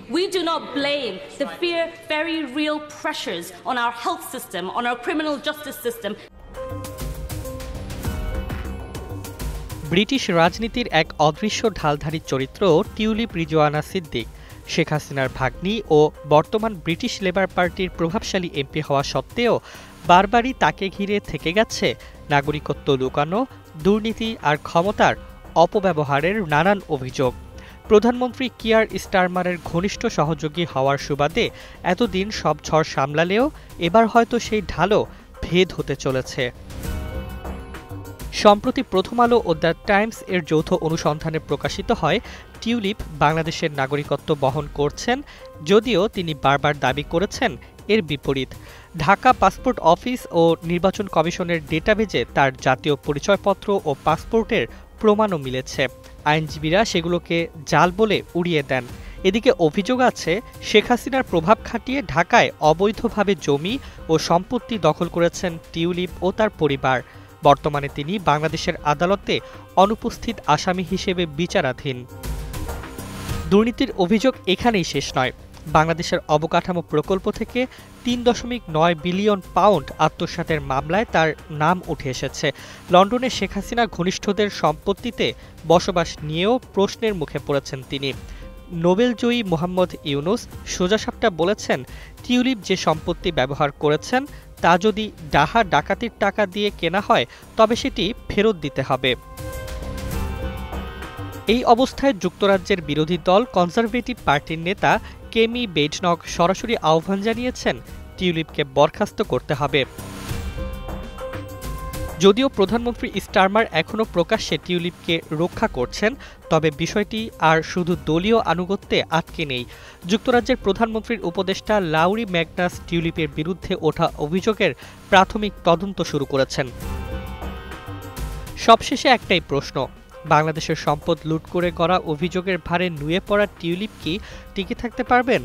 We do not blame the very real pressures on our health system, on our criminal justice system. British রাজনীতির এক অদৃশ্য ঢালধারী চরিত্র tulip Rizwana Siddique Sheikh হাসিনার ভাগ্নি ও বর্তমান ব্রিটিশ লেবার পার্টির প্রভাবশালী এমপি হওয়া সত্ত্বেও বারবারই তাকে ঘিরে থেকে গেছে নাগরিকত্ব লুকানো, দুর্নীতি আর ক্ষমতার অপব্যবহারের নানান অভিযোগ। প্রধানমন্ত্রী কিয়ার স্টারমারের ঘনিষ্ঠ সহযোগী হওয়ার সুবাদে এতদিন সব ঝড় সামলালেও এবার হয়তো সেই ঢালও ভেদ হতে চলেছে। সম্প্রতি প্রথম আলো ও দ্য টাইমস এর যৌথ অনুসন্ধানে প্রকাশিত হয় টিউলিপ বাংলাদেশের নাগরিকত্ব বহন করছেন, যদিও তিনি বারবার দাবি করেছেন এর বিপরীত। ঢাকা পাসপোর্ট অফিস ও নির্বাচন কমিশনের ডেটাবেজে তার জাতীয় পরিচয়পত্র ও পাসপোর্টের প্রমাণও মিলেছে। আইনজীবীরা সেগুলোকে জাল বলে উড়িয়ে দেন। এদিকে অভিযোগ আছে শেখ হাসিনার প্রভাব খাটিয়ে ঢাকায় অবৈধভাবে জমি ও সম্পত্তি দখল করেছেন টিউলিপ ও তার পরিবার। বর্তমানে তিনি বাংলাদেশের আদালতে অনুপস্থিত আসামি হিসেবে বিচারাধীন। দুর্নীতির অভিযোগ এখানেই শেষ নয়। বাংলাদেশের অবকাঠামো প্রকল্প থেকে ৩.৯ বিলিয়ন পাউন্ড আত্মসাতের মামলায় তার নাম উঠে এসেছে। লন্ডনে শেখ হাসিনা ঘনিষ্ঠদের সম্পত্তিতে বসবাস নিয়েও প্রশ্নের মুখে পড়েছেন তিনি। নোবেলজয়ী মোহাম্মদ ইউনুস সোজাসাপটা বলেছেন, টিউলিপ যে সম্পত্তি ব্যবহার করেছেন তা যদি ডাহা ডাকাতির টাকা দিয়ে কেনা হয় তবে সেটি ফেরত দিতে হবে। এই অবস্থায় যুক্তরাজ্যের বিরোধী দল কনজারভেটিভ পার্টির নেতা কেমি বেডনক সরাসরি আহ্বান জানিয়েছেন টিউলিপকে বরখাস্ত করতে হবে। যদিও প্রধানমন্ত্রী স্টারমার এখনও প্রকাশ্যে টিউলিপকে রক্ষা করছেন, তবে বিষয়টি আর শুধু দলীয় আনুগত্যে আটকে নেই। যুক্তরাজ্যের প্রধানমন্ত্রীর উপদেষ্টা লাউরি ম্যাগনাস টিউলিপের বিরুদ্ধে ওঠা অভিযোগের প্রাথমিক তদন্ত শুরু করেছেন। সবশেষে একটাই প্রশ্ন, বাংলাদেশের সম্পদ লুট করে গড়া অভিযোগের ভারে নুয়ে পড়া টিউলিপ কি টিকে থাকতে পারবেন?